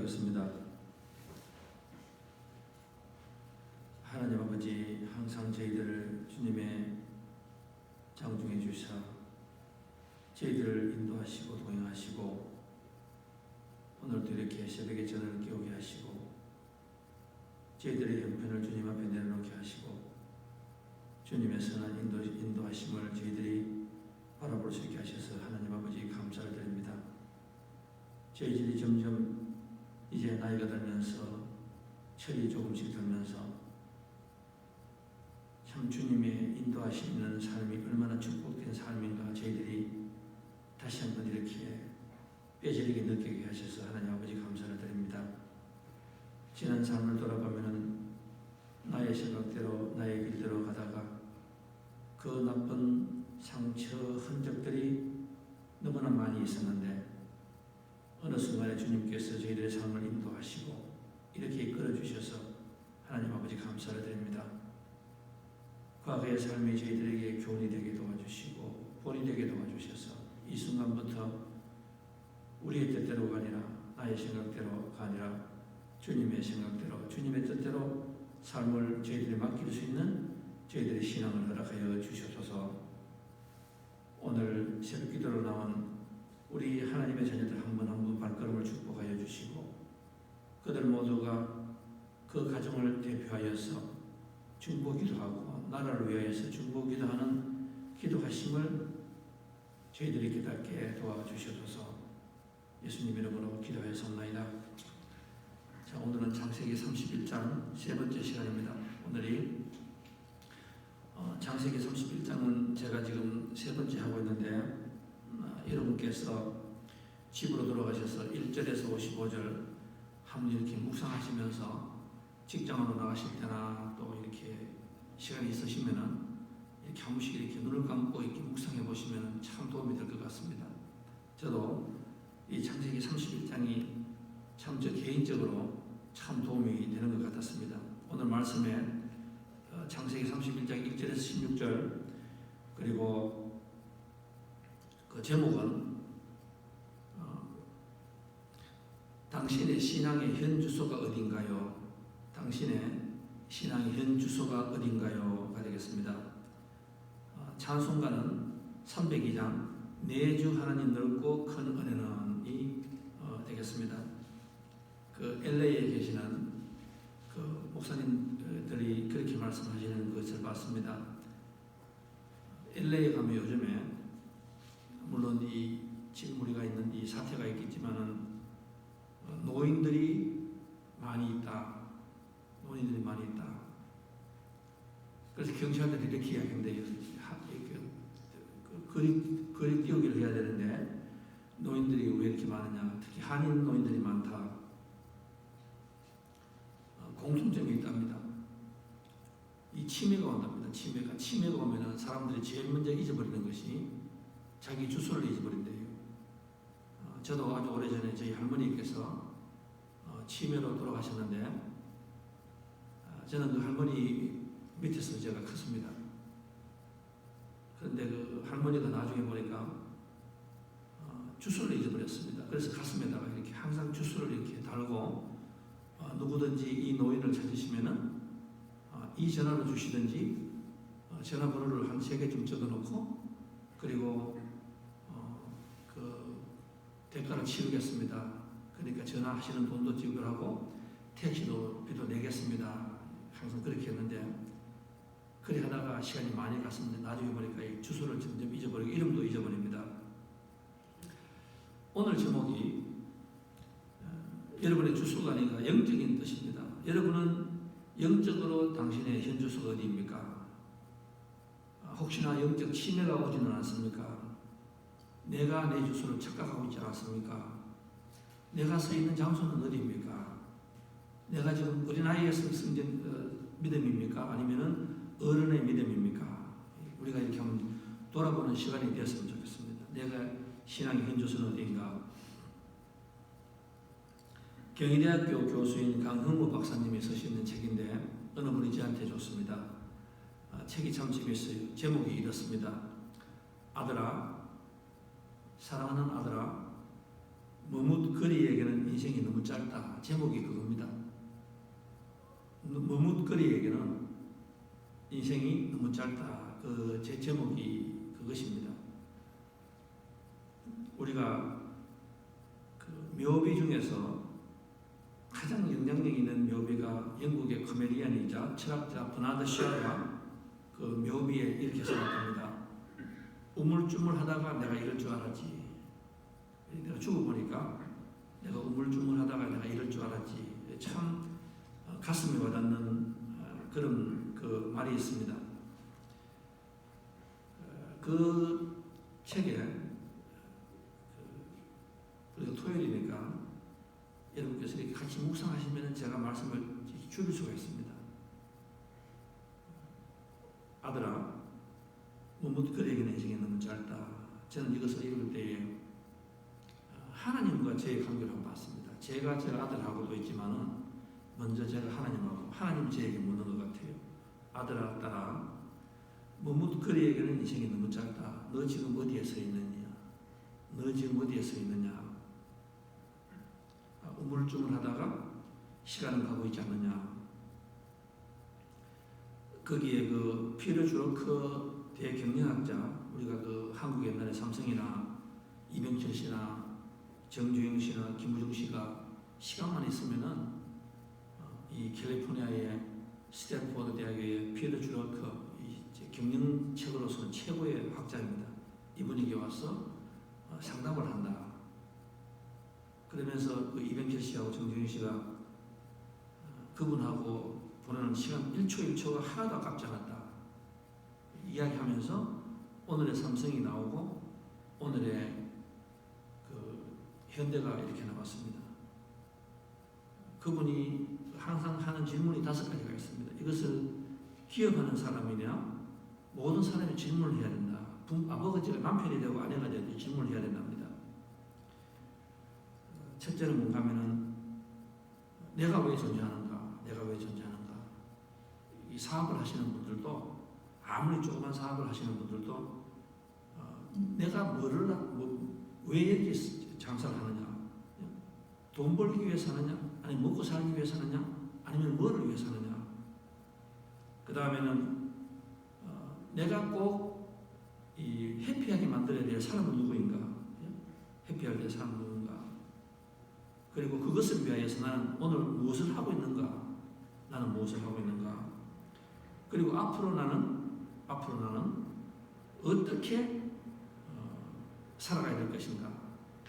기도하겠습니다. 하나님 아버지, 항상 저희들을 주님의 장중해 주사 저희들을 인도하시고 동행하시고 오늘도 이렇게 새벽에 전을 깨우게 하시고 저희들의 형편을 주님 앞에 내려놓게 하시고 주님의 선한 인도하심을 저희들이 바라볼 수 있게 하셔서 하나님 아버지 감사를 드립니다. 저희들이 점점 이제 나이가 들면서 철이 조금씩 들면서 참 주님의 인도하시는 삶이 얼마나 축복된 삶인가 저희들이 다시 한번 이렇게 뼈저리게 느끼게 하셔서 하나님 아버지 감사를 드립니다. 지난 삶을 돌아보면 나의 생각대로 나의 길대로 가다가 그 나쁜 상처 흔적들이 너무나 많이 있었는데 어느 순간에 주님께서 저희들의 삶을 인도하시고 이렇게 이끌어 주셔서 하나님 아버지 감사를 드립니다. 과거의 삶이 저희들에게 교훈이 되게 도와주시고 본이 되게 도와주셔서 이 순간부터 우리의 뜻대로가 아니라 나의 생각대로가 아니라 주님의 생각대로 주님의 뜻대로 삶을 저희들이 맡길 수 있는 저희들의 신앙을 허락하여 주셔서 오늘 새벽 기도로 나온 우리 하나님의 자녀들 한 분 한 분 발걸음을 축복하여 주시고 그들 모두가 그 가정을 대표하여서 중보기도하고 나라를 위하여서 중보기도하는 기도하심을 저희들이 깨닫게 도와주셔서 예수님 이름으로 기도하였습니다. 자, 오늘은 창세기 31장 세 번째 시간입니다. 오늘이 창세기 31장은 제가 지금 세 번째 하고 있는데 여러분께서 집으로 돌아가셔서 1절에서 55절 한번 이렇게 묵상하시면서 직장으로 나가실 때나 또 이렇게 시간이 있으시면은 이렇게 한 번씩 이렇게 눈을 감고 이렇게 묵상해 보시면 참 도움이 될 것 같습니다. 저도 이 창세기 31장이 참 저 개인적으로 참 도움이 되는 것 같았습니다. 오늘 말씀에 창세기 31장 1절에서 16절 그리고 그 제목은 당신의 신앙의 현 주소가 어딘가요? 당신의 신앙의 현 주소가 어딘가요?가 되겠습니다. 찬송가는 302장 내 주 하나님 넓고 큰 은혜는이 되겠습니다. 그 LA에 계시는 그 목사님들이 그렇게 말씀하시는 것을 봤습니다. LA에 가면 요즘에 물론 이 지금 우리가 있는 이 사태가 있겠지만은 노인들이 많이 있다. 노인들이 많이 있다. 그래서 경찰들이 이렇게 이야기하는데 거리 띄우기를 해야 되는데 노인들이 왜 이렇게 많으냐. 특히 한인 노인들이 많다. 공통점이 있답니다. 이 치매가 온답니다. 치매가 오면은 사람들이 제일 먼저 잊어버리는 것이 자기 주소를 잊어버린대요. 저도 아주 오래전에 저희 할머니께서 치매로 돌아가셨는데 저는 그 할머니 밑에서 제가 컸습니다. 그런데 그 할머니가 나중에 보니까 주소를 잊어버렸습니다. 그래서 가슴에다가 이렇게 항상 주소를 이렇게 달고 누구든지 이 노인을 찾으시면은 이 전화를 주시든지 전화번호를 한 3개쯤 적어놓고 그리고 그 대가를 치르겠습니다. 그러니까 전화하시는 돈도 지불하고 택시도 비도 내겠습니다. 항상 그렇게 했는데 그래 하다가 시간이 많이 갔었는데 나중에 보니까 이 주소를 점점 잊어버리고 이름도 잊어버립니다. 오늘 제목이 여러분의 주소가 아닌가 영적인 뜻입니다. 여러분은 영적으로 당신의 현 주소가 어디입니까? 혹시나 영적 치매가 오지는 않습니까? 내가 내 주소를 착각하고 있지 않습니까? 내가 서 있는 장소는 어디입니까? 내가 지금 어린아이에서 성전 믿음입니까? 아니면은 어른의 믿음입니까? 우리가 이렇게 한번 돌아보는 시간이 되었으면 좋겠습니다. 내가 신앙의 현 주소는 어디인가? 경희대학교 교수인 강흥무 박사님이 쓰시는 책인데 어느 분이 저한테 줬습니다. 책이 참 재밌어요. 제목이 이렇습니다. 아들아, 사랑하는 아들아, 머뭇거리에게는 인생이 너무 짧다. 제목이 그겁니다. 머뭇거리에게는 인생이 너무 짧다. 제 제목이 그것입니다. 우리가 그 묘비 중에서 가장 영향력 있는 묘비가 영국의 코미디언이자 철학자 버나드 샤가 그 묘비에 이렇게 생각합니다. 우물쭈물하다가 내가 이럴 줄 알았지. 내가 죽어보니까 내가 우물쭈물하다가 내가 이럴 줄 알았지. 참 가슴에 와닿는 그런 그 말이 있습니다. 그 책에 우리가 토요일이니까 여러분께서 이렇게 같이 묵상하시면 제가 말씀을 줄일 수가 있습니다. 아들아, 머뭇거리에게는 인생이 너무 짧다. 저는 이것을 읽을 때에 하나님과 저의 관계를 한번 봤습니다. 제가 제 아들하고도 있지만은 먼저 제가 하나님하고 하나님 저에게 묻는 것 같아요. 아들아, 딸아, 머뭇거리에게는 인생이 너무 짧다. 너 지금 어디에 서 있느냐? 너 지금 어디에 서 있느냐? 우물쭈물하다가 시간은 가고 있지 않느냐? 거기에 그 피에르 주로크 대경영학자, 우리가 그 한국 옛날에 삼성이나 이병철 씨나 정주영 씨나 김부중 씨가 시간만 있으면은 이 캘리포니아의 스탠포드 대학의 피에르 주로크 경영책으로서는 최고의 학자입니다. 이분이 여기 와서 상담을 한다. 그러면서 그 이병철 씨하고 정주영 씨가 그분하고 보내는 시간 1초 1초가 하나도 아깝지 않았다. 이야기하면서 오늘의 삼성이 나오고 오늘의 그 현대가 이렇게 나왔습니다. 그분이 항상 하는 질문이 5가지가 있습니다. 이것을 기업하는 사람이냐 모든 사람이 질문을 해야 된다. 아버지가 남편이 되고 아내가 되고 질문을 해야 된답니다. 첫째는 뭔가 하면은 내가 왜 존재하는가? 내가 왜 존재하는가? 이 사업을 하시는 분들도 아무리 조그만 사업을 하시는 분들도 내가 왜 여기 장사를 하느냐? 돈 벌기 위해서 하느냐? 아니 먹고 살기 위해서 하느냐? 아니면 뭐를 위해서 하느냐? 그 다음에는 내가 꼭 이 해피하게 만들어야 될 사람은 누구인가? 해피하게 될 사람은 누군가? 그리고 그것을 위하여서 나는 오늘 무엇을 하고 있는가? 나는 무엇을 하고 있는가? 그리고 앞으로 나는 어떻게 살아가야 될 것인가?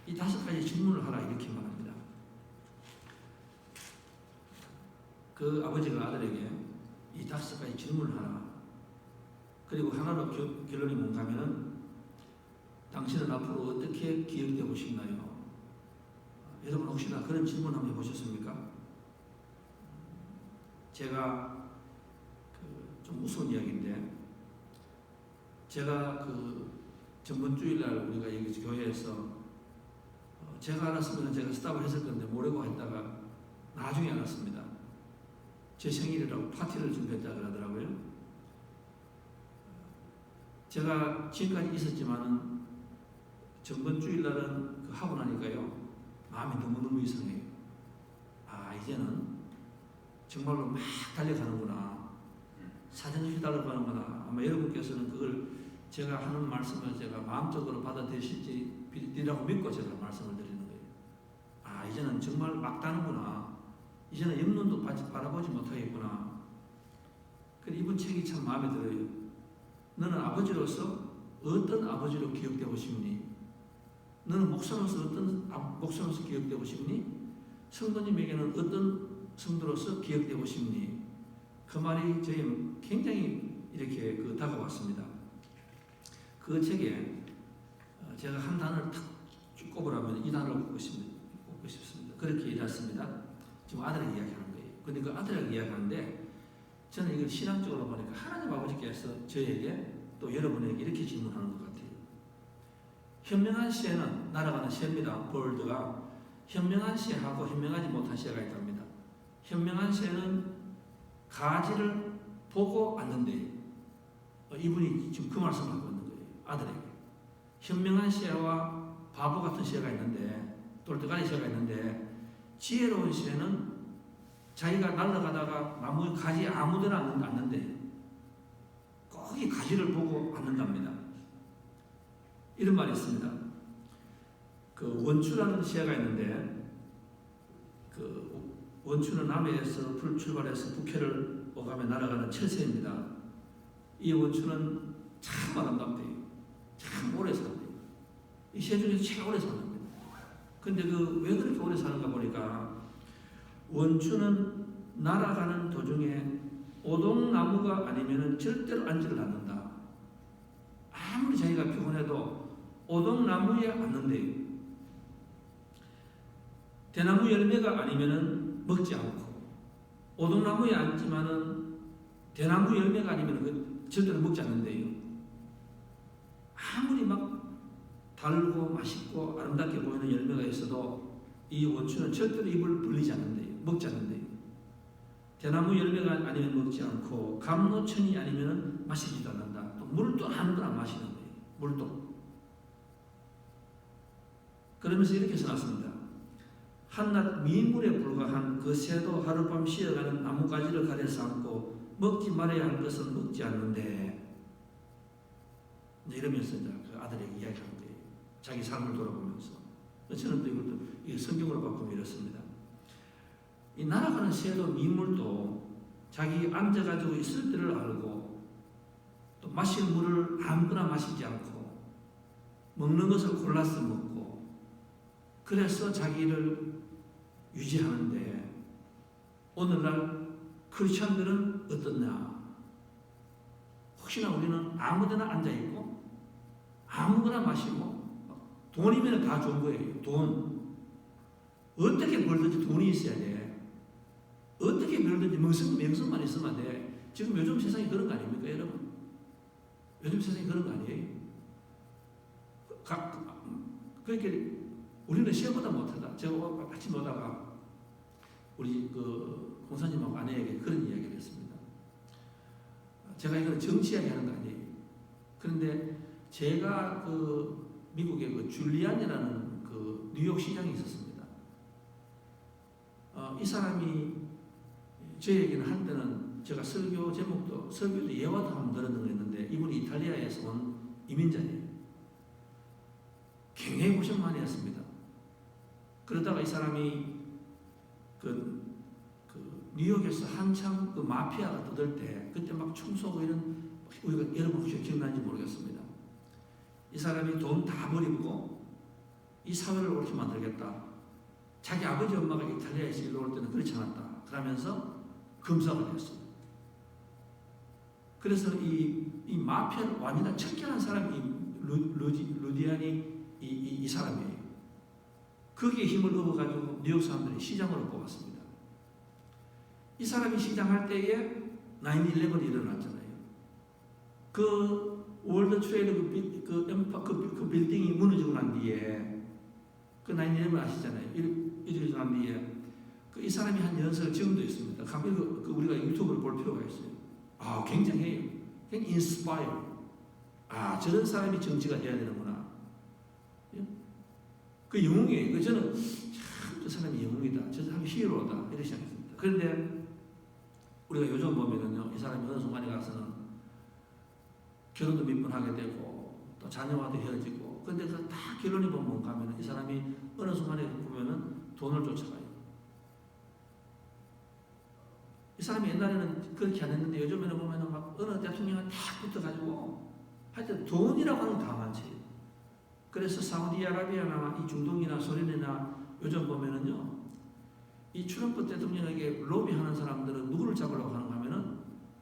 이 5가지 질문을 하라 이렇게 말합니다. 그 아버지가 아들에게 이 5가지 질문을 하라. 그리고 하나로 결론이 뭔가 하면은 당신은 앞으로 어떻게 기억되고 싶나요? 여러분 혹시나 그런 질문 한번 해보셨습니까? 제가 좀 무서운 이야기인데 제가 전번 주일날 우리가 여기 교회에서 제가 알았으면 제가 스탑을 했을 건데 모르고 했다가 나중에 알았습니다. 제 생일이라고 파티를 준비했다 그러더라고요. 제가 지금까지 있었지만은 전번 주일날은 하고 나니까요 마음이 너무너무 이상해요. 이제는 정말로 막 달려가는구나. 사정없이 달려가는구나. 아마 여러분께서는 그걸 제가 하는 말씀을 제가 마음적으로 받아들이시리라고 믿고 제가 말씀을 드리는 거예요. 이제는 정말 막 다는구나. 이제는 옆눈도 바라보지 못하겠구나. 그래서 이번 책이 참 마음에 들어요. 너는 아버지로서 어떤 아버지로 기억되고 싶니? 너는 목사로서 어떤 목사로서 기억되고 싶니? 성도님에게는 어떤 성도로서 기억되고 싶니? 그 말이 저희 굉장히 이렇게 다가왔습니다. 그 책에 제가 한 단어를 탁 꼽으라면 이 단어를 꼽고 싶습니다. 그렇게 일했습니다. 지금 아들에게 이야기하는 거예요. 근데 그 아들에게 이야기하는데 저는 이걸 신앙적으로 보니까 하나님 아버지께서 저에게 또 여러분에게 이렇게 질문하는 것 같아요. 현명한 시에는 날아가는 시입니다. 볼드가 현명한 시하고 현명하지 못한 시가 있답니다. 현명한 시에는 가지를 보고 앉는데 이분이 지금 그 말씀을 하고 있는 거예요. 아들에게 현명한 시와 바보 같은 시가 있는데 돌대가리 새가 있는데 지혜로운 새는 자기가 날아가다가 나무 가지 아무데나 앉는데 거기 가지를 보고 앉는답니다. 이런 말이 있습니다. 그 원추라는 새가 있는데 그 원추는 남해에서 출발해서 북해를 오가며 날아가는 철새입니다. 이 원추는 참 아름답대요. 참 오래 산대요. 이 새 중에서 제일 오래 산답니다. 근데 왜 그렇게 오래 사는가 보니까 원추는 날아가는 도중에 오동나무가 아니면 절대로 앉지를 않는다. 아무리 자기가 피곤해도 오동나무에 앉는데요. 대나무 열매가 아니면 먹지 않고 오동나무에 앉지만은 대나무 열매가 아니면 절대로 먹지 않는데요. 아무리 막 달고 맛있고 아름답게 보이는 열매가 있어도 이 원추는 절대로 입을 벌리지 않는데요. 먹지 않는데요. 대나무 열매가 아니면 먹지 않고 감로천이 아니면 마시지도 않는다. 또 물도 아무거나 안 마시는 거예요. 물도. 그러면서 이렇게 써놨습니다. 한낱 미물에 불과한 그 새도 하룻밤 쉬어가는 나뭇가지를 가려서 앉고 먹지 말아야 할 것은 먹지 않는데 이러면서 이제 그 아들에게 이야기하는 거예요. 자기 삶을 돌아보면서. 저는 또 이것도 성경으로 바꾸면 이렇습니다. 이 날아가는 새도 미물도 자기 앉아가지고 있을 때를 알고 또 마실 물을 아무거나 마시지 않고 먹는 것을 골라서 먹고 그래서 자기를 유지하는데 오늘날 크리스천들은 어떻냐? 혹시나 우리는 아무데나 앉아있고 아무거나 마시고 돈이면 다 좋은 거예요. 돈. 어떻게 벌든지 돈이 있어야 돼. 어떻게 벌든지 명성만 있으면 돼. 지금 요즘 세상이 그런 거 아닙니까, 여러분? 요즘 세상이 그런 거 아니에요? 그렇게 우리는 시험보다 못하다. 제가 아침 오다가 우리 그 공사님하고 아내에게 그런 이야기를 했습니다. 제가 이건 정치 이야기 하는 거 아니에요. 그런데 제가 그 미국의 그 줄리안이라는 그 뉴욕 시장이 있었습니다. 이 사람이 저에게는 한때는 제가 설교도 예화도 한번 들었는 거 있는데 이분이 이탈리아에서 온 이민자예요. 굉장히 고생 많이 했습니다. 그러다가 이 사람이 그 뉴욕에서 한참 그 마피아가 떠들 때 그때 막 총 쏘고 이런 우리가 여러분 혹시 기억나는지 모르겠습니다. 이 사람이 돈 다 버리고 이 사회를 옳게 만들겠다. 자기 아버지 엄마가 이탈리아에서 일로 올 때는 그렇지 않았다. 그러면서 검사가 됐어요. 그래서 이 마피아를 완전히 척결한 사람이 루디안이 이 사람이에요. 거기에 힘을 얻어가지고 뉴욕 사람들이 시장으로 뽑았습니다. 이 사람이 시장할 때에 9/11이 일어났잖아요. 그 월드 트레이드 그 빌딩이 무너지고 난 뒤에 그 9/11 아시잖아요. 이러고 난 뒤에 이 사람이 한 연설을 지금도 있습니다. 가끔 우리가 유튜브를 볼 필요가 있어요. 굉장해요. 굉장히 인스파이어. 저런 사람이 정치가 돼야 되는구나. 그 영웅이에요. 저는 참 저 사람이 영웅이다. 저 사람이 히어로다. 이렇게 생각했습니다. 그런데 우리가 요즘 보면은요, 이 사람이 어느 순간에 가서는 결혼도 몇 번 하게 되고 또 자녀와도 헤어지고. 그런데 그 다 결론이 보면 뭔가 하면 이 사람이 어느 순간에 보면은 돈을 쫓아가요. 이 사람이 옛날에는 그렇게 안 했는데 요즘에는 보면은 막 어느 대통령이 탁 붙어가지고 하여튼 돈이라고 하는 건 다 많지. 그래서 사우디아라비아나 이 중동이나 소련이나 요즘 보면은요, 이 트럼프 대통령에게 로비하는 사람들은 누구를 잡으려고 하는가 하면은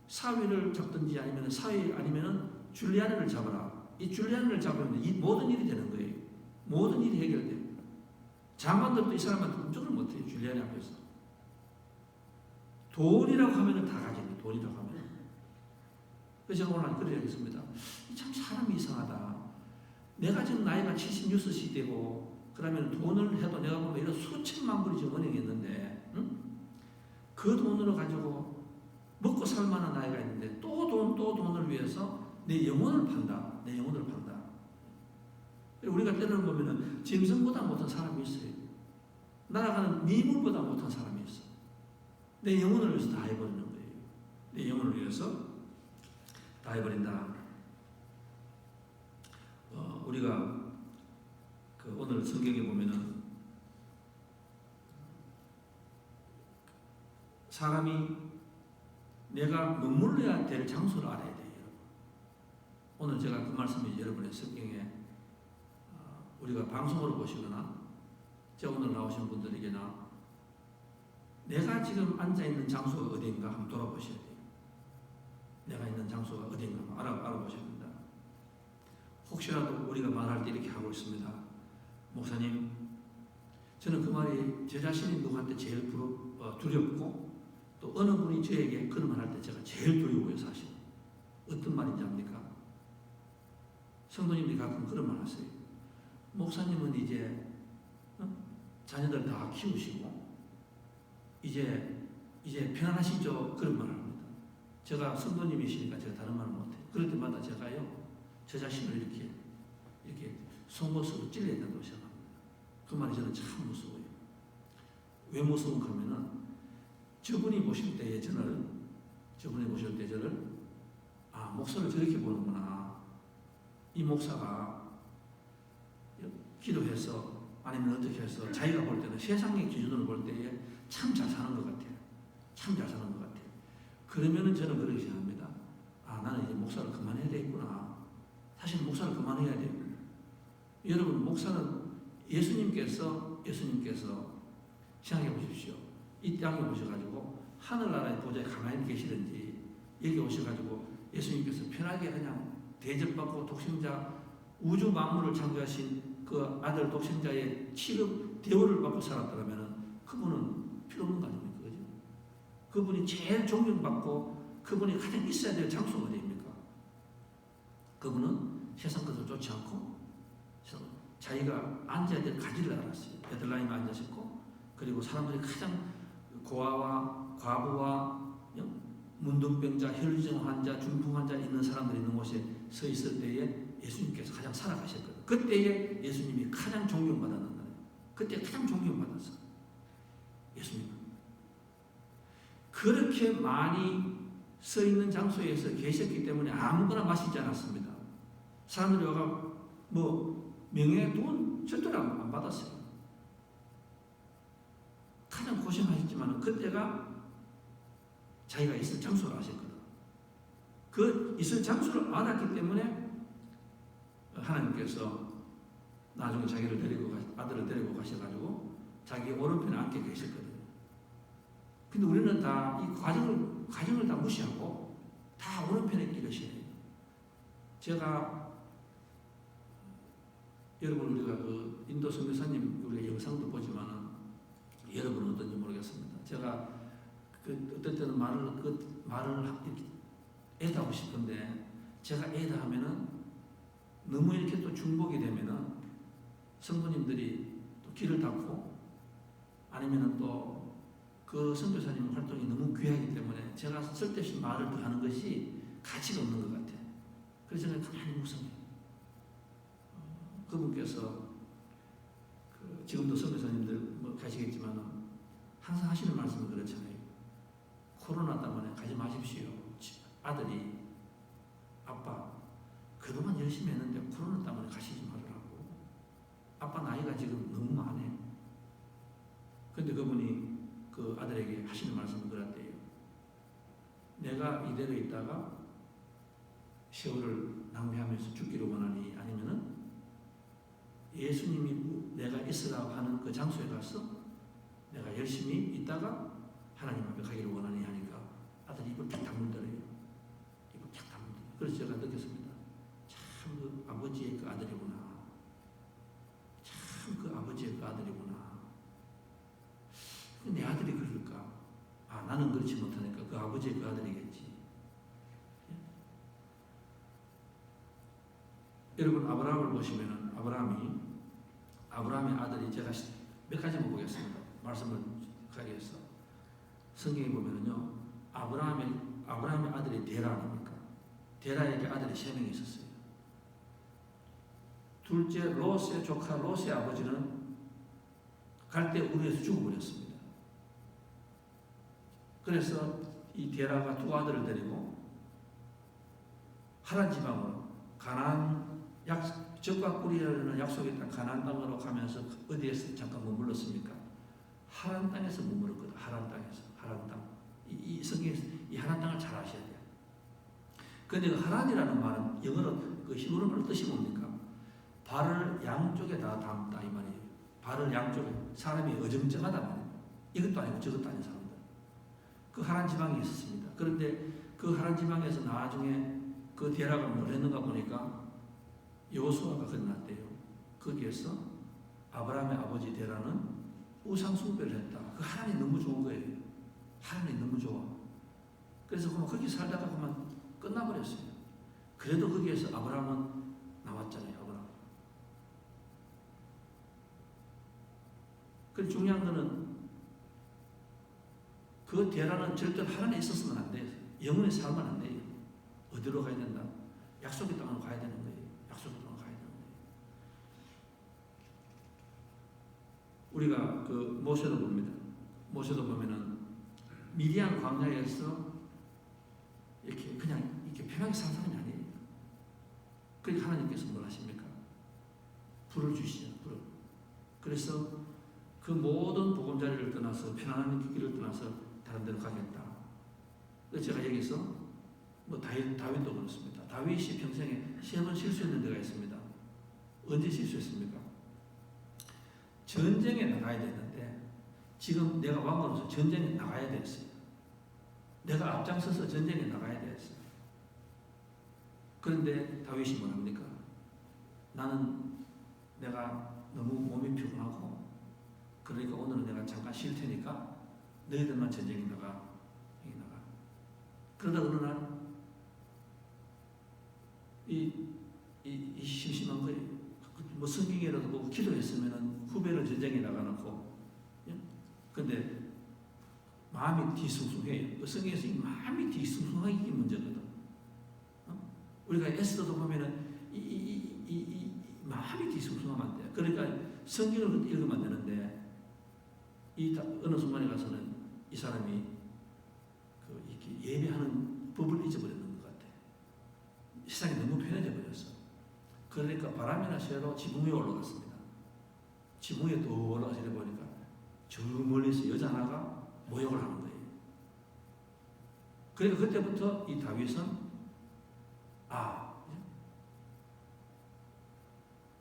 사위를 잡든지 아니면 아니면은 줄리아니를 잡아라. 이 줄리아니를 잡으면 이 모든 일이 되는 거예요. 모든 일이 해결돼요. 장관들도 이 사람한테 공격을 못해요. 줄리아니 앞에서. 돈이라고 하면은 다 가지네. 돈이라고 하면. 그래서 제가 오늘 그런 얘기 했습니다. 참 사람이 이상하다. 내가 지금 나이가 76세 되고 그러면 돈을 해도 내가 보면 이런 수천만 불이 지금 은행에 있는데 그 돈으로 가지고 먹고 살 만한 나이가 있는데 또 돈을 위해서 내 영혼을 판다. 내 영혼을 판다. 우리가 때로는 보면은 짐승보다 못한 사람이 있어요. 날아가는 미물보다 못한 사람이었어. 내 영혼을 위해서 다 해버리는 거예요. 내 영혼을 위해서 다 해버린다. 우리가 오늘 성경에 보면은 사람이 내가 머물러야 될 장소를 알아야 돼요. 오늘 제가 그 말씀이 여러분의 성경에 우리가 방송으로 보시거나 제가 오늘 나오신 분들에게나 내가 지금 앉아있는 장소가 어디인가 한번 돌아보셔야 돼요. 내가 있는 장소가 어디인가 한번 알아보셔야 됩니다. 혹시라도 우리가 말할 때 이렇게 하고 있습니다. 목사님, 저는 그 말이 제 자신이 누구한테 제일 두렵고 또 어느 분이 저에게 그런 말 할 때 제가 제일 두려워요. 사실 어떤 말인지 압니까? 성도님들이 가끔 그런 말 하세요. 목사님은 이제 자녀들 다 키우시고 이제 편안하시죠? 그런 말을 합니다. 제가 성도님이시니까 제가 다른 말을 못해요. 그럴 때마다 제가요 저 자신을 이렇게 속옷으로 찔러야 된다고 생각합니다. 그 말이 저는 참 무서워요. 왜 무서운가 하면은 저분이 보실 때에 저를 목사를 저렇게 보는구나. 이 목사가 기도해서 아니면 어떻게 해서 자기가 볼 때는 세상의 기준으로 볼 때에 참 잘 사는 것 같아요. 참 잘 사는 것 같아요. 그러면은 저는 그렇게 생각합니다. 나는 이제 목사를 그만해야 되겠구나. 사실 목사를 그만해야 돼요. 여러분, 목사는 예수님께서 생각해 보십시오. 이 땅에 오셔가지고 하늘나라의 보좌에 가만히 계시든지 여기 오셔가지고 예수님께서 편하게 그냥 대접받고 독생자 우주 만물을 창조하신 그 아들 독생자의 취급 대우를 받고 살았더라면 그분은 필요 없는 거 아닙니까? 그죠? 그분이 제일 존경받고 그분이 가장 있어야 될 장소가 어디입니까? 그분은 세상 것을 쫓지 않고 자기가 앉아야 될 가지를 알았어요. 베들레헴에 앉으셨고 그리고 사람들이 가장 고아와 과부와 문둥병자, 혈증 환자, 중풍 환자 있는 사람들이 있는 곳에 서 있을 때에 예수님께서 가장 살아가셨거든요. 그때에 예수님이 가장 존경받았는 거예요. 그때 가장 존경받았어. 예수님은. 그렇게 많이 서 있는 장소에서 계셨기 때문에 아무거나 마시지 않았습니다. 사람들이 와가 명예, 돈 절대로 안 받았어요. 가장 고생하셨지만 그때가 자기가 있을 장소를 아셨거든. 그 있을 장소를 알았기 때문에 하나님께서 나중에 아들을 데리고 가셔가지고 자기 오른편에 앉게 계셨거든요. 근데 우리는 다 이 과정을 다 무시하고 다 오른편에 끼르셔야 해요. 제가 여러분 우리가 그 인도 선교사님 우리가 영상도 보지만은 여러분은 어떤지 모르겠습니다. 제가 어떨 때는 말을 애다하고 싶은데 제가 애다하면은 너무 이렇게 또 중복이 되면은 성도님들이 또 귀를 닫고 아니면은 또 그 선교사님 활동이 너무 귀하기 때문에 제가 쓸데없이 말을 더 하는 것이 가치가 없는 것 같아요. 그래서 저는 가만히 묵상해요. 그분께서 지금도 선교사님들 가시겠지만 항상 하시는 말씀은 그렇잖아요. 코로나 때문에 가지 마십시오. 아들이 아빠 그동안 열심히 했는데 코로나 때문에 가시지 말으라고. 아빠 나이가 지금 너무 많아요. 근데 그분이 그 아들에게 하시는 말씀은 그랬대요. 내가 이대로 있다가 세월을 낭비하면서 죽기를 원하니 아니면은 예수님이 내가 있으라고 하는 그 장소에 가서 내가 열심히 있다가 하나님 앞에 가기를 원하니 하니까 아들이 입을 탁 다물더래요. 입을 탁 다물더래요. 그래서 제가 느꼈습니다. 참 그 아버지의 그 아들이구나. 참 그 아버지의 그 아들이구나. 내 아들이 그럴까? 나는 그렇지 못하니까 그 아버지의 그 아들이겠지. 여러분 아브라함을 보시면은 아브라함의 아들이 제가 몇 가지만 보겠습니다. 말씀을 가게해서 성경에 보면은요 아브라함의 아들이 데라 아닙니까? 데라에게 아들이 3명이 있었어요. 둘째 롯의 조카 롯의 아버지는 갈 때 우리에서 죽어버렸습니다. 그래서 이 데라가 두 아들을 데리고 하란 지방으로 가나안 적과 꿀이라는 약속의 땅 가나안 땅으로 가면서 어디에서 잠깐 머물렀습니까? 하란 땅에서 머물렀거든. 하란 땅에서. 하란 땅. 이 성경에서 이 하란 땅을 잘 아셔야 돼요. 그런데 그 하란이라는 말은 영어로 그 히브리 말로 뜻이 뭡니까? 발을 양쪽에 다 담다 이 말이에요. 발을 양쪽에 사람이 어정쩡하다 말이에요. 이것도 아니고 저것도 아닌 사람들. 그 하란 지방에 있었습니다. 그런데 그 하란 지방에서 나중에 그 데라가 뭘 했는가 보니까 여호수아가 건넜대요. 거기에서 아브라함의 아버지 데라는 우상 숭배를 했다. 그 하나님이 너무 좋은 거예요. 하나님이 너무 좋아. 그래서 그만 거기 살다가 그만 끝나버렸어요. 그래도 거기에서 아브라함은 나왔잖아요. 아브라함. 그 중요한 거는 그 데라는 절대로 하나님에 있었으면 안 돼요. 영원히 살면 안 돼요. 어디로 가야 된다? 약속의 땅으로 가야 되는 거예요. 약속의 땅으로 가야 되는 거예요. 우리가 그 모세도 봅니다. 모세도 보면은 미디안 광야에서 이렇게 그냥 이렇게 편하게 산 사람이 아니에요. 그러니까 하나님께서 뭘 하십니까? 불을 주시죠. 불을. 그래서 그 모든 보금자리를 떠나서 편안한 길을 떠나서 다른 데로 가겠다. 그래서 제가 여기서 뭐 다윗도 그렇습니다. 다윗이 평생에 3번 실수했는 데가 있습니다. 언제 실수했습니까? 전쟁에 나가야 되는데 지금 내가 왕으로서 전쟁에 나가야 됐어요. 내가 앞장서서 전쟁에 나가야 됐어요. 그런데 다윗이 뭐랍니까? 나는 내가 너무 몸이 피곤하고 그러니까 오늘은 내가 잠깐 쉴 테니까 너희들만 전쟁에 나가. 그러다 어느 날 이 심심한 거예요. 뭐 성경이라도 보고 기도했으면은 후배를 전쟁에 나가놓고, 근데 마음이 뒤숭숭해요. 그 성경에서 이 마음이 뒤숭숭하기 이게 문제거든. 우리가 에스더도 보면은 이 마음이 뒤숭숭하면 안 돼. 그러니까 성경을 읽으면 되는데 어느 순간에 가서는 이 사람이 이렇게 예배하는 법을 잊어버렸는 것 같아. 세상이 너무 편해져 버렸어. 그러니까 바람이나 새로 지붕 위에 올라갔습니다. 지붕 위에 또 올라가서 보니까 저 멀리서 여자 하나가 모욕을 하는 거예요. 그러니까 그때부터 이 다윗은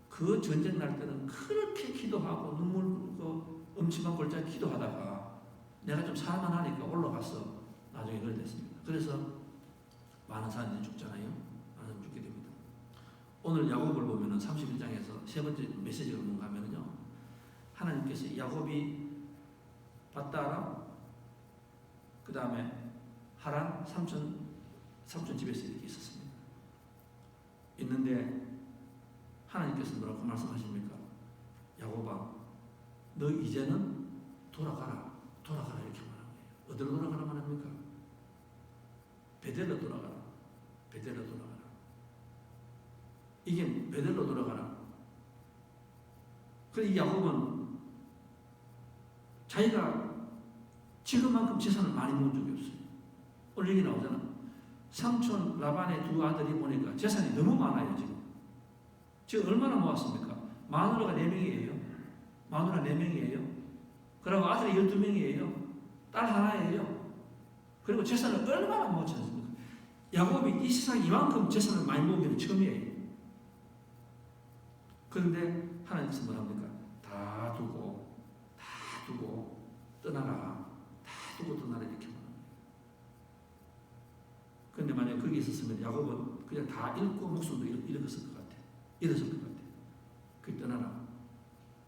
그 전쟁 날 때는 그렇게 기도하고 눈물 흘리고 음침한 골짜 기도하다가 내가 좀 살만하니까 올라가서 나중에 그래 됐습니다. 그래서 많은 사람들이 죽잖아요. 많은 사람이 죽게 됩니다. 오늘 야곱을 보면은 31장에서 세 번째 메시지가 뭔가 하면요. 하나님께서 야곱이 밧다람, 그 다음에 하란 삼촌 집에서 이렇게 있었습니다. 있는데 하나님께서 뭐라고 말씀하십니까? 야곱아, 너 이제는 돌아가라 이렇게 말하는 거예요. 어디로 돌아가라 말합니까? 베델로 돌아가라. 이게 베델로 돌아가라. 그래서 이 야곱은 자기가 지금만큼 재산을 많이 모은 적이 없어요. 오늘 얘기 나오잖아. 삼촌 라반의 두 아들이 보니까 재산이 너무 많아요. 지금 얼마나 모았습니까? 마누라가 4명이에요. 마누라 4명이에요. 그리고 아들이 12명이에요. 딸 하나예요. 그리고 재산을 얼마나 모았지 않습니까? 야곱이 이 세상에 이만큼 재산을 많이 모은 게 처음이에요. 그런데 하나님께서 뭐랍니까? 다 두고 떠나라. 이렇게 말합니다. 그런데 만약에 거기 있었으면 야곱은 그냥 다 잃고 목숨도 잃었을 것 같아. 그 떠나라.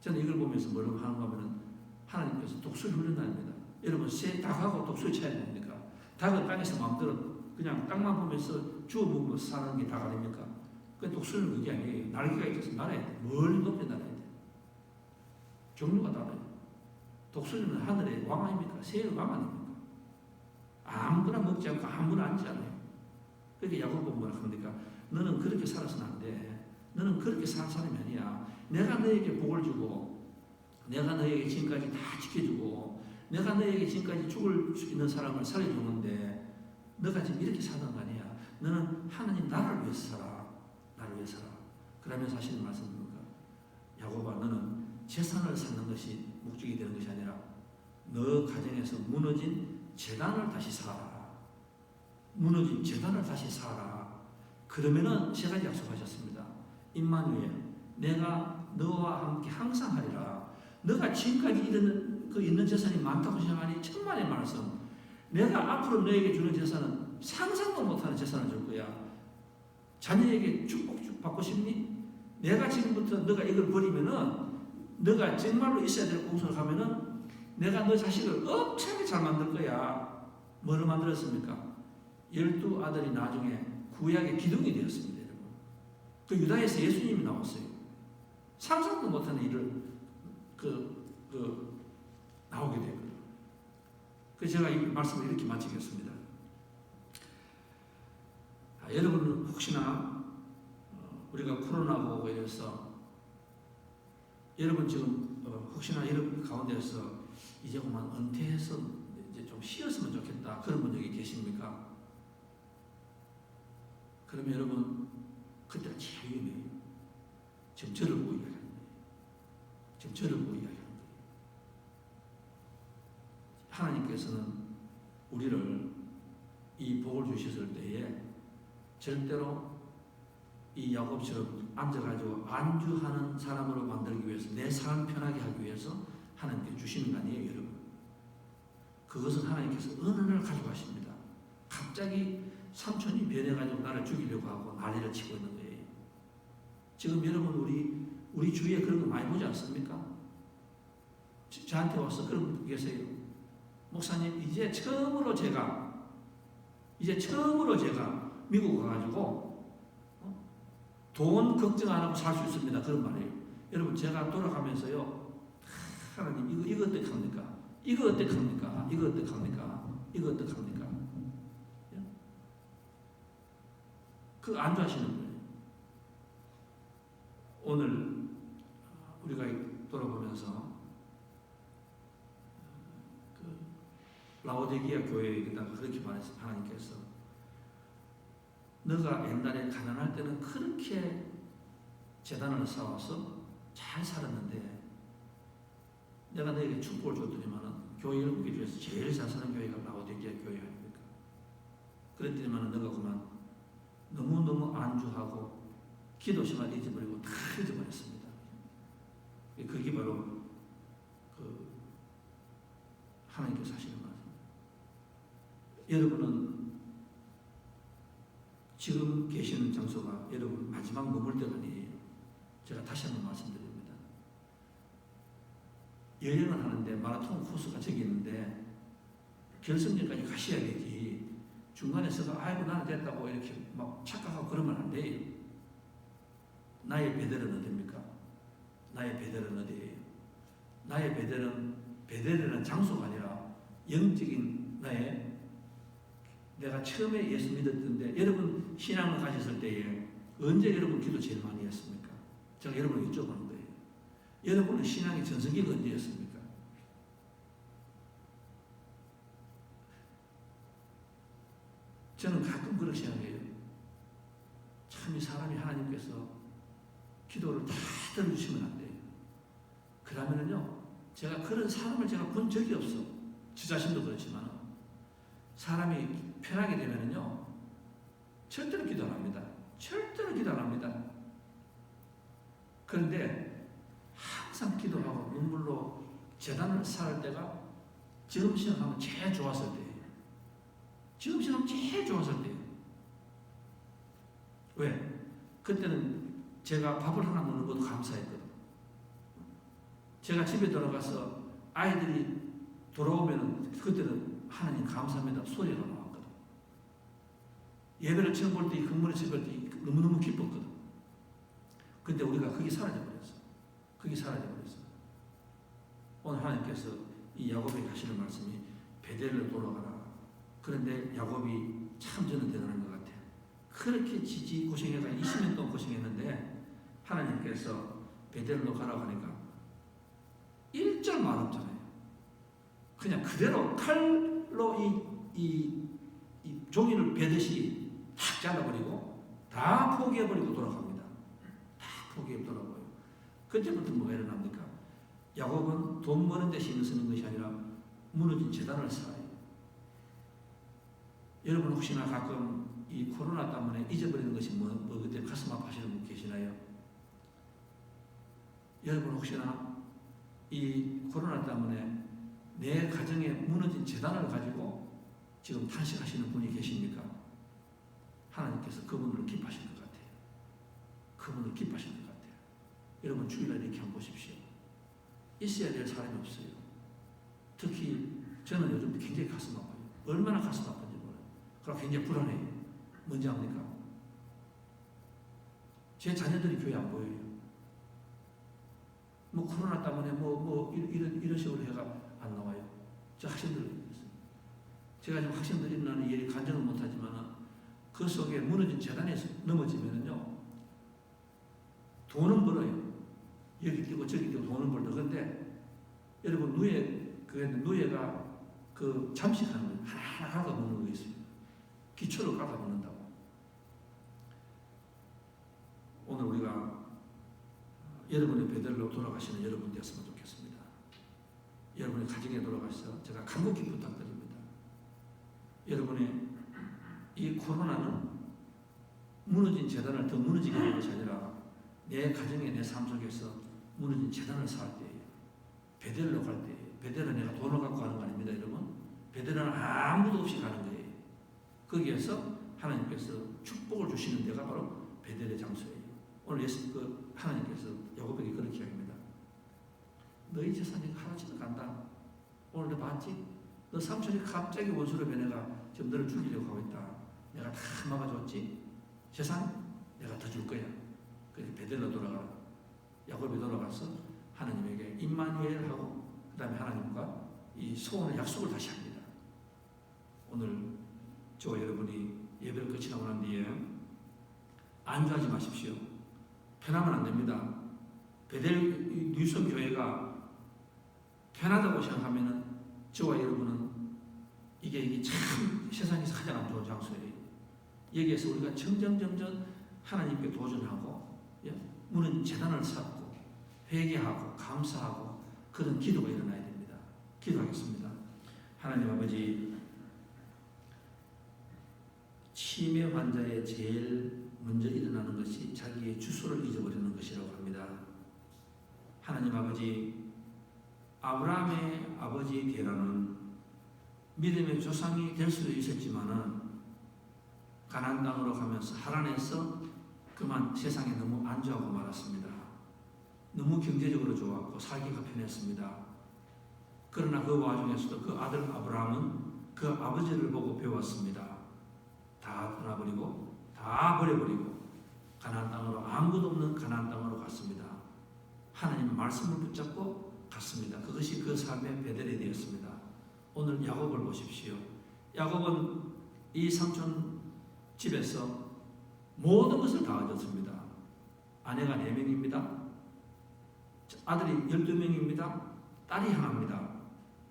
저는 이걸 보면서 뭐라고 하는가 하면은 하나님께서 독수리 훈련단입니다. 여러분 새 닭하고 독수리 차이 뭡니까? 닭은 땅에서 마음대로 그냥 땅만 보면서 주워 먹으면서 사는 게 닭 아닙니까? 그 독수리는 그게 아니에요. 날개가 있어서 날아야 돼. 멀리 높이 날아야 돼. 종류가 달라요. 독수리는 하늘의 왕 아닙니까? 새의 왕 아닙니까? 아무거나 먹지 않고 아무거나 앉지 않아요. 그렇게 야곱은 뭐라 합니까? 너는 그렇게 살아서는 안 돼. 너는 그렇게 사는 사람이 아니야. 내가 너에게 복을 주고 내가 너에게 지금까지 다 지켜주고 내가 너에게 지금까지 죽을 수 있는 사람을 살려주는데 너가 지금 이렇게 사는 거 아니야. 너는 하나님 나를 위해서 살아. 나를 위해서 살아. 그러면서 하시는 말씀입니다. 야곱아, 너는 재산을 쌓는 것이 목적이 되는 것이 아니라 너 가정에서 무너진 재단을 다시 살아. 무너진 재단을 다시 살아. 그러면은 세 가지 약속하셨습니다. 임마누엘, 내가 너와 함께 항상 하리라. 너가 지금까지 있는 재산이 많다고 생각하니 천만의 말씀. 내가 앞으로 너에게 주는 재산은 상상도 못하는 재산을 줄 거야. 자녀에게 축복 받고 싶니? 내가 지금부터 너가 이걸 버리면은 너가 정말로 있어야 될 곳으로 가면은 내가 너 자식을 엄청나게 잘 만들 거야. 뭐를 만들었습니까? 12아들이 나중에 구약의 기둥이 되었습니다. 여러분. 그 유다에서 예수님이 나왔어요. 상상도 못하는 일을 나오게 되거든요. 그래서 제가 이 말씀을 이렇게 마치겠습니다. 여러분 혹시나 우리가 코로나고 인해서 여러분 지금 혹시나 이런 가운데서 이제 그만 은퇴해서 이제 좀 쉬었으면 좋겠다 그런 분 여기 계십니까? 그러면 여러분 그때가 제일 위험해요. 지금 저를 보고 이야기하는 거예요. 지금 저를 보고 이야기하는 거예요. 하나님께서는 우리를 이 복을 주셨을 때에 절대로 이 야곱처럼 앉아가지고 안주하는 사람으로 만들기 위해서 내 삶 편하게 하기 위해서 하나님께 주시는 거 아니에요, 여러분. 그것은 하나님께서 은혜를 가져가십니다. 갑자기 삼촌이 변해가지고 나를 죽이려고 하고 난리를 치고 있는 거예요. 지금 여러분 우리 주위에 그런 거 많이 보지 않습니까? 저한테 와서 그런 분 계세요. 목사님, 이제 처음으로 제가 미국 가가지고 돈 걱정 안 하고 살 수 있습니다. 그런 말이에요. 여러분 제가 돌아가면서요, 하나님 이거 어떡합니까? 이거 어떡합니까? 이거 어떡합니까? 이거 어떡합니까? 그 안주하시는 거예요. 오늘 우리가 돌아보면서 라오디게아 교회에다가 그렇게 말했어요. 하나님께서 너가 옛날에 가난할 때는 그렇게 재단을 쌓아서 잘 살았는데 내가 너에게 축복을 줬더니만은 교회 7개 중에서 제일 잘 사는 교회가 라오디게아 교회 아닙니까? 그랬더니만은 너가 그만 너무너무 안주하고 기도 시간 잊어버리고 다 잊어버렸습니다. 그게 바로 하나님께서 하시는 말씀. 여러분은 지금 계시는 장소가 여러분 마지막 머물 때가 아니에요. 제가 다시 한번 말씀드립니다. 여행을 하는데 마라톤 코스가 저기 있는데 결승전까지 가셔야 되지. 중간에서가 아이고 나는 됐다고 이렇게 막 착각하고 그러면 안 돼요. 나의 베델은 어디입니까? 나의 베델은 어디예요? 나의 베델은 장소가 아니라 영적인 내가 처음에 예수 믿었던데 여러분 신앙을 가졌을 때에 언제 여러분 기도 제일 많이 했습니까? 제가 여러분을 여쭤보는 거예요. 여러분은 신앙의 전성기가 언제였습니까? 저는 가끔 그렇게 생각해요. 참 이 사람이 하나님께서 기도를 다 들어주시면 안 돼요. 그러면은요, 제가 그런 사람을 제가 본 적이 없어. 저 자신도 그렇지만 사람이 편하게 되면은요, 절대로 기도 안 합니다. 절대로 기도 안 합니다. 그런데 항상 기도하고 눈물로 재단을 쌓을 때가 지금 생각하면 제일 좋았을 때예요. 지금 생각하면 제일 좋았을 때예요. 왜? 그때는 제가 밥을 하나 먹는 것도 감사했거든. 제가 집에 들어가서 아이들이 돌아오면 그때는 하나님 감사합니다 소리가 나왔거든. 예배를 처음 볼 때, 근무를 처음 볼 때 너무너무 기뻤거든. 근데 우리가 그게 사라져버렸어. 그게 사라져버렸어. 오늘 하나님께서 이 야곱에게 하시는 말씀이 베델로 돌아가라. 그런데 야곱이 참 저는 대단한 것 같아요. 그렇게 고생해가 20년 동안 고생했는데 하나님께서 베델로 가라고 하니까 일절 말 없잖아요. 그냥 그대로 칼로 이 종이를 베듯이 탁 잘라버리고 다 포기해버리고 돌아갑니다. 다 포기해버리고요. 그때부터 뭐가 일어납니까? 야곱은 돈 버는 데 신경 쓰는 것이 아니라 무너진 재단을 쌓아요. 여러분 혹시나 가끔 이 코로나 때문에 잊어버리는 것이 뭐 그때 가슴 아파하시는 분 계시나요? 여러분 혹시나 이 코로나 때문에 내 가정에 무너진 재단을 가지고 지금 탄식하시는 분이 계십니까? 하나님께서 그분을 기뻐하시는 것 같아요. 그분을 기뻐하시는 것 같아요. 여러분 주일날 이렇게 한번 보십시오. 있어야 될 사람이 없어요. 특히 저는 요즘 굉장히 가슴 아파요. 얼마나 가슴 아픈지 몰라요. 그럼 굉장히 불안해요. 뭔지 압니까? 제 자녀들이 교회 안 보여요. 뭐 코로나 때문에 이런 식으로 해가 안 나와요. 저 학생들 있어요. 제가 지금 학생들이 있는 일이 간증을 못하지만 그 속에 무너진 재단에서 넘어지면은요 돈은 벌어요. 여기 뛰고 저기 뛰고 돈은 벌죠. 그런데 여러분 누에가 그 잠식하는 거예요. 하나 깎아먹는 거 있어요. 기초를 깎아먹는다고. 오늘 우리가 여러분의 배들로 돌아가시는 여러분 되었으면 좋겠습니다. 여러분의 가정에 돌아가셔서 제가 간곡히 부탁드립니다. 여러분의 이 코로나는 무너진 재단을 더 무너지게 하는 것이 아니라 내 가정에 내 삶 속에서 무너진 재단을 쌓을 때예요. 베델로 갈 때예요. 베델은 내가 돈을 갖고 가는 거 아닙니다, 여러분. 베델은 아무도 없이 가는 거예요. 거기에서 하나님께서 축복을 주시는 데가 바로 베델의 장소예요. 오늘 하나님께서 야곱에게 그렇게 이야기합니다. 너희 재산이 하나쯤 간다. 오늘 너 봤지? 너 삼촌이 갑자기 원수로 변해가 지금 너를 죽이려고 하고 있다. 내가 다 막아줬지? 재산 내가 더 줄 거야. 그래서 베델로 돌아가. 야곱이 돌아가서 하나님에게 임마누엘하고 그 다음에 하나님과 이 소원을 약속을 다시 합니다. 오늘 저와 여러분이 예배를 끝이 나고 난 뒤에 안주하지 마십시오. 편하면 안 됩니다. 베델 뉴섬 교회가 편하다고 생각하면은 저와 여러분은 이게 참 세상에서 가장 안 좋은 장소예요. 여기에서 우리가 점점 하나님께 도전하고 무너진 재단을 쌓고 회개하고 감사하고 그런 기도가 일어나야 됩니다. 기도하겠습니다. 하나님 아버지, 치매 환자의 제일 먼저 일어나는 것이 자기의 주소를 잊어버리는 것이라고 합니다. 하나님 아버지, 아브라함의 아버지 게라는 믿음의 조상이 될 수도 있었지만은 가나안 땅으로 가면서 하란에서 그만 세상에 너무 안주하고 말았습니다. 너무 경제적으로 좋았고 살기가 편했습니다. 그러나 그 와중에서도 그 아들 아브라함은 그 아버지를 보고 배웠습니다. 다 떠나버리고 다 버려버리고 가나안 땅으로, 아무것도 없는 가나안 땅으로 갔습니다. 하나님의 말씀을 붙잡고 갔습니다. 그것이 그 삶의 베델이 되었습니다. 오늘 야곱을 보십시오. 야곱은 이 삼촌 집에서 모든 것을 다 얻었습니다. 아내가 4명입니다. 아들이 12명입니다. 딸이 하나입니다.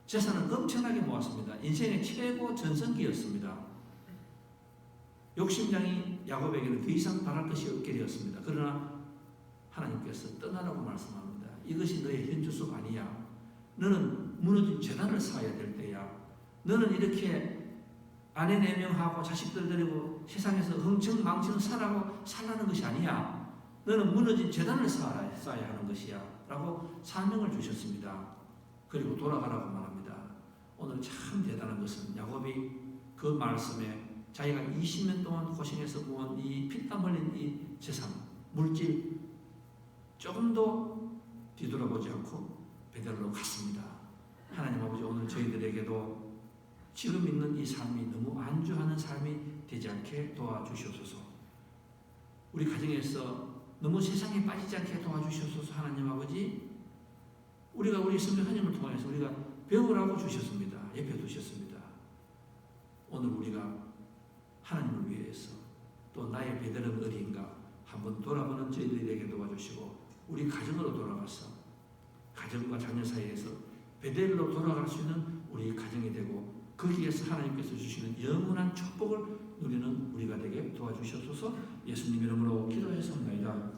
재산을 엄청나게 모았습니다. 인생의 최고 전성기였습니다. 욕심장이 야곱에게는 더 이상 바랄 것이 없게 되었습니다. 그러나 하나님께서 떠나라고 말씀합니다. 이것이 너의 현주소가 아니야. 너는 무너진 재단을 쌓아야 될 때야. 너는 이렇게 아내 4명하고 자식들 데리고 세상에서 흥청망청 살라는 것이 아니야. 너는 무너진 재단을 쌓아야 하는 것이야. 라고 사명을 주셨습니다. 그리고 돌아가라고 말합니다. 오늘 참 대단한 것은 야곱이 그 말씀에 자기가 20년 동안 고생해서 모은 이 피땀 흘린 이 재산, 물질 조금도 뒤돌아보지 않고 베델로 갔습니다. 하나님 아버지, 오늘 저희들에게도 지금 있는 이 삶이 너무 안주하는 삶이 되지 않게 도와주시옵소서. 우리 가정에서 너무 세상에 빠지지 않게 도와주시옵소서. 하나님 아버지, 우리가 우리 성령하나님을 통해서 우리가 배우라고 주셨습니다. 옆에 두셨습니다. 오늘 우리가 하나님을 위해서 또 나의 베델은 어디인가 한번 돌아보는 저희들에게 도와주시고 우리 가정으로 돌아가서 가정과 자녀 사이에서 베델로 돌아갈 수 있는 우리 가정이 되고 거기에서 하나님께서 주시는 영원한 축복을 누리는 우리가 되게 도와주시옵소서. 예수님 이름으로 기도했습니다.